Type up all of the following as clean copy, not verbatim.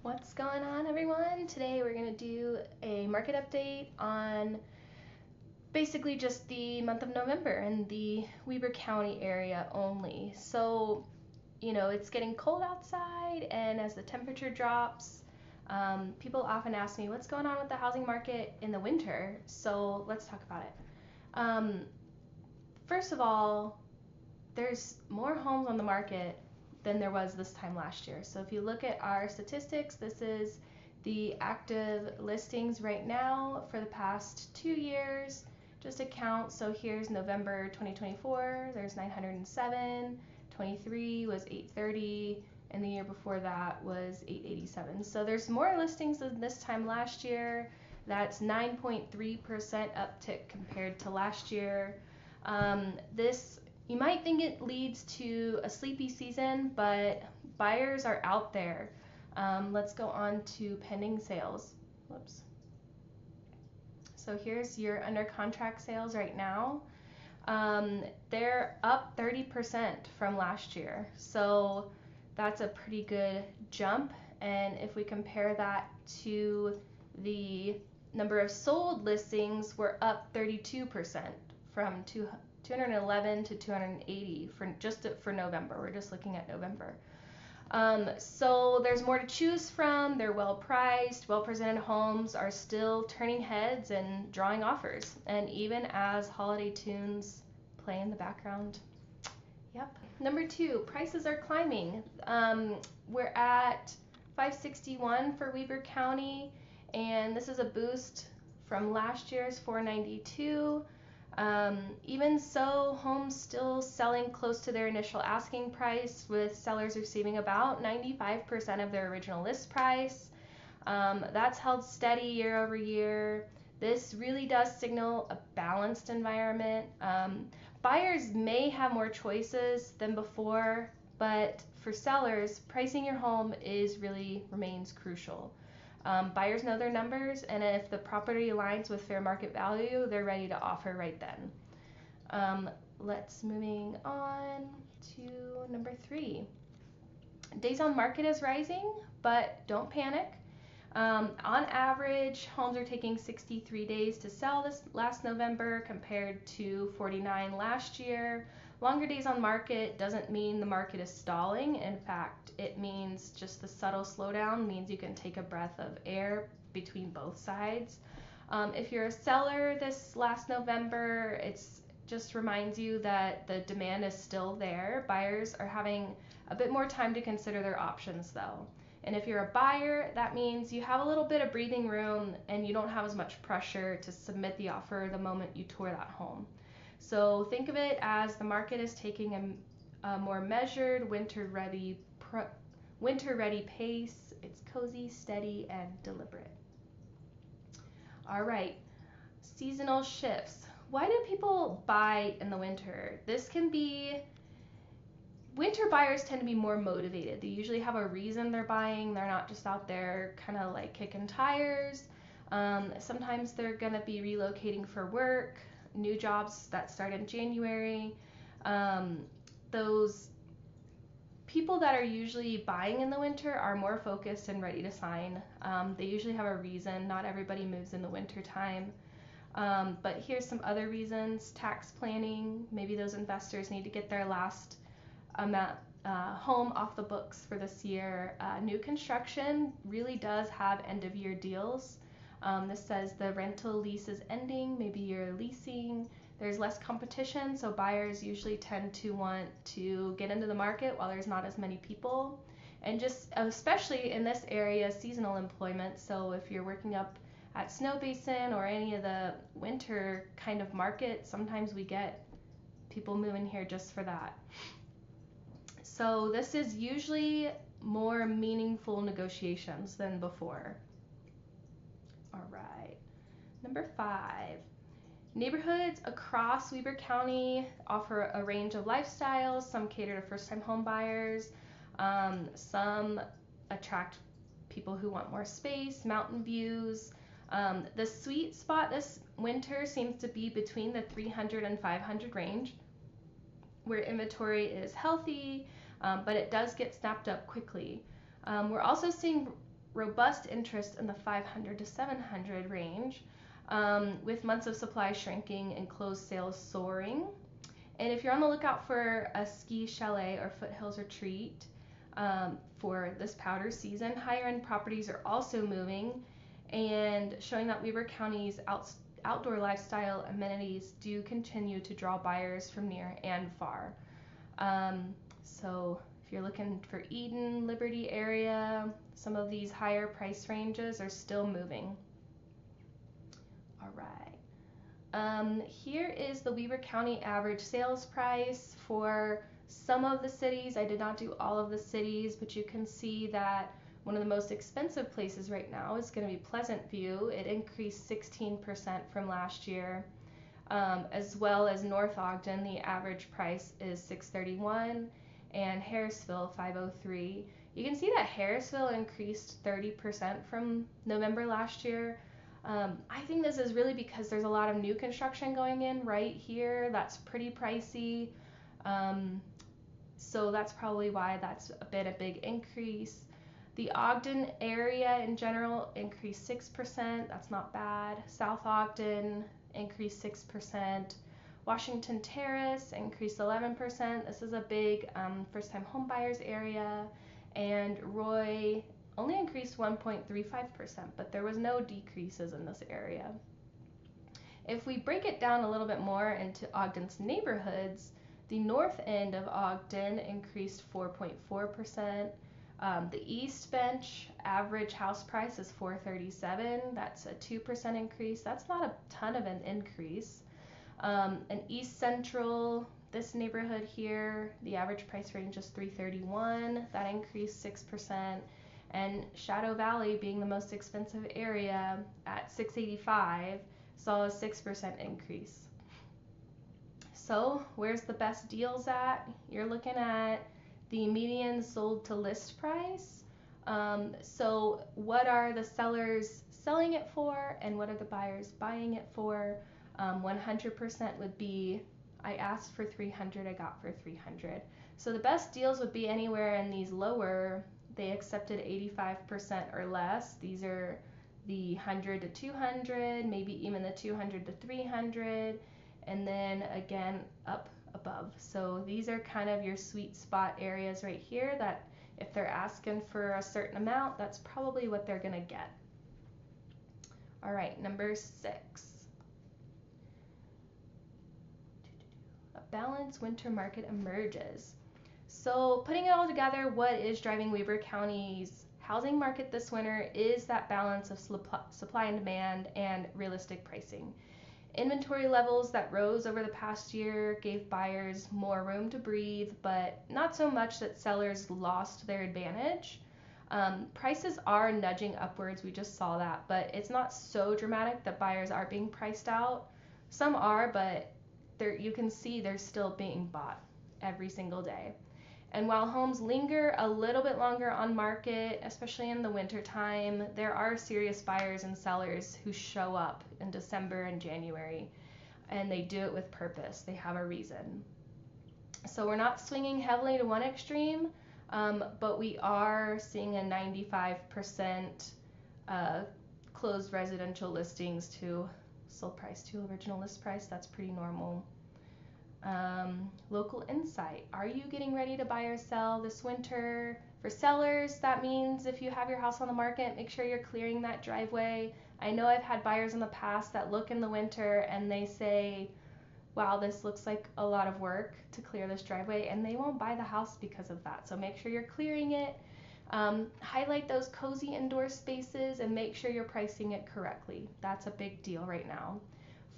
What's going on, everyone? Today we're going to do a market update on basically just the month of November in the Weber County area only. So, it's getting cold outside, and as the temperature drops, people often ask me what's going on with the housing market in the winter. So, let's talk about it. First of all, there's more homes on the market than there was this time last year. So if you look at our statistics, this is the active listings right now for the past 2 years, just a count. So here's November 2024, there's 907, 23 was 830, and the year before that was 887. So there's more listings than this time last year. That's 9.3% uptick compared to last year. This You might think it leads to a sleepy season, but buyers are out there. Let's go on to pending sales. Whoops. So here's your under contract sales right now. They're up 30% from last year. So that's a pretty good jump. And if we compare that to the number of sold listings, we're up 32% from 211 to 280 for November. We're just looking at November. So there's more to choose from. They're well priced, well presented homes are still turning heads and drawing offers. And even as holiday tunes play in the background. Yep. Number 2, prices are climbing. We're at $561 for Weber County, and this is a boost from last year's $492. Even so, homes still selling close to their initial asking price, with sellers receiving about 95% of their original list price. That's held steady year over year. This really does signal a balanced environment. Buyers may have more choices than before, but for sellers, pricing your home remains crucial. Buyers know their numbers, and if the property aligns with fair market value, they're ready to offer right then. Let's moving on to number 3. Days on market is rising, but don't panic. On average, homes are taking 63 days to sell this last November compared to 49 last year. Longer days on market doesn't mean the market is stalling. In fact, it means just the subtle slowdown means you can take a breath of air between both sides. If you're a seller this last November, it just reminds you that the demand is still there. Buyers are having a bit more time to consider their options though. And if you're a buyer, that means you have a little bit of breathing room and you don't have as much pressure to submit the offer the moment you tour that home. So think of it as the market is taking a more measured, winter-ready pace. It's cozy, steady, and deliberate. All right, seasonal shifts. Why do people buy in the winter? Winter buyers tend to be more motivated. They usually have a reason they're buying. They're not just out there kind of like kicking tires. Sometimes they're going to be relocating for work, new jobs that start in January. Those people that are usually buying in the winter are more focused and ready to sign. They usually have a reason. Not everybody moves in the winter time. But here's some other reasons. Tax planning. Maybe those investors need to get their last home off the books for this year. New construction really does have end of year deals. This says the rental lease is ending, maybe you're leasing. There's less competition, so buyers usually tend to want to get into the market while there's not as many people. And just especially in this area, seasonal employment. So if you're working up at Snow Basin or any of the winter kind of market, sometimes we get people moving here just for that. So this is usually more meaningful negotiations than before. All right, number 5. Neighborhoods across Weber County offer a range of lifestyles. Some cater to first-time home buyers. Some attract people who want more space, mountain views. The sweet spot this winter seems to be between the 300 and 500 range, where inventory is healthy, but it does get snapped up quickly. We're also seeing robust interest in the 500 to 700 range, with months of supply shrinking and closed sales soaring. And if you're on the lookout for a ski chalet or foothills retreat for this powder season, higher end properties are also moving and showing that Weber County's outdoor lifestyle amenities do continue to draw buyers from near and far. So if you're looking for Eden, Liberty area, some of these higher price ranges are still moving. All right. Here is the Weber County average sales price for some of the cities. I did not do all of the cities, but you can see that one of the most expensive places right now is going to be Pleasant View. It increased 16% from last year, as well as North Ogden. The average price is $631, and Harrisville $503. You can see that Harrisville increased 30% from November last year. I think this is really because there's a lot of new construction going in right here. That's pretty pricey. So that's probably why that's been a big increase. The Ogden area in general increased 6%. That's not bad. South Ogden increased 6%. Washington Terrace increased 11%. This is a big first-time home buyers area. And Roy only increased 1.35%, but there was no decreases in this area. If we break it down a little bit more into Ogden's neighborhoods, the north end of Ogden increased 4.4%. The East Bench average house price is $437. That's a 2% increase. That's not a ton of an increase. And East Central, this neighborhood here, the average price range is $331. That increased 6%. And Shadow Valley, being the most expensive area at $685, saw a 6% increase. So where's the best deals at? You're looking at the median sold to list price. So what are the sellers selling it for and what are the buyers buying it for? 100% would be, I asked for 300, I got for 300. So the best deals would be anywhere in these lower. They accepted 85% or less. These are the 100 to 200, maybe even the 200 to 300, and then again up above. So these are kind of your sweet spot areas right here that if they're asking for a certain amount, that's probably what they're gonna get. All right, number 6. A balanced winter market emerges. So putting it all together, what is driving Weber County's housing market this winter is that balance of supply and demand and realistic pricing. Inventory levels that rose over the past year gave buyers more room to breathe, but not so much that sellers lost their advantage. Prices are nudging upwards, we just saw that, but it's not so dramatic that buyers are being priced out. Some are, but you can see they're still being bought every single day. And while homes linger a little bit longer on market, especially in the winter time, there are serious buyers and sellers who show up in December and January, and they do it with purpose. They have a reason. So we're not swinging heavily to one extreme, but we are seeing a 95% closed residential listings to sold price to original list price. That's pretty normal. Local insight. Are you getting ready to buy or sell this winter? For sellers, that means if you have your house on the market, make sure you're clearing that driveway. I know I've had buyers in the past that look in the winter and they say, wow, this looks like a lot of work to clear this driveway, and they won't buy the house because of that. So make sure you're clearing it. Highlight those cozy indoor spaces and make sure you're pricing it correctly. That's a big deal right now.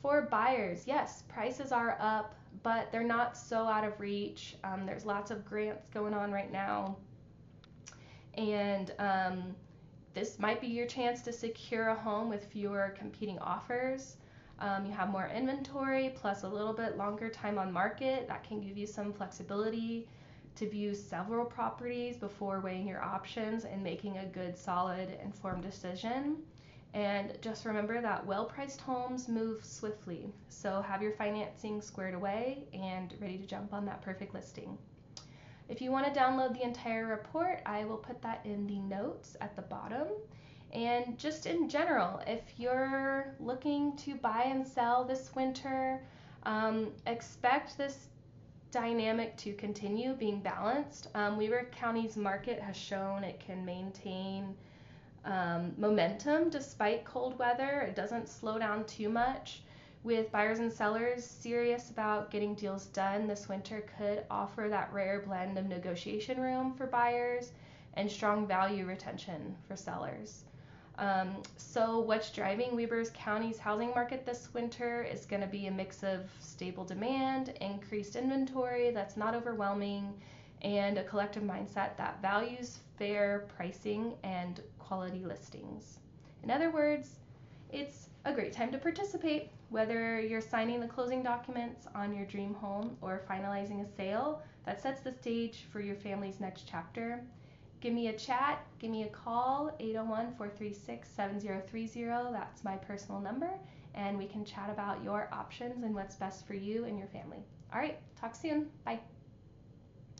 For buyers, yes, prices are up, but they're not so out of reach. There's lots of grants going on right now. And this might be your chance to secure a home with fewer competing offers. You have more inventory plus a little bit longer time on market. That can give you some flexibility to view several properties before weighing your options and making a good, solid, informed decision. And just remember that well-priced homes move swiftly. So have your financing squared away and ready to jump on that perfect listing. If you want to download the entire report, I will put that in the notes at the bottom. And just in general, if you're looking to buy and sell this winter, expect this dynamic to continue being balanced. Weber County's market has shown it can maintain momentum despite cold weather. It doesn't slow down too much. With buyers and sellers serious about getting deals done, this winter could offer that rare blend of negotiation room for buyers and strong value retention for sellers. So what's driving Weber County's housing market this winter is going to be a mix of stable demand, increased inventory that's not overwhelming, and a collective mindset that values fair pricing and quality listings. In other words, it's a great time to participate. Whether you're signing the closing documents on your dream home or finalizing a sale that sets the stage for your family's next chapter, give me a chat, give me a call, 801-436-7030. That's my personal number, and we can chat about your options and what's best for you and your family. All right, talk soon. Bye.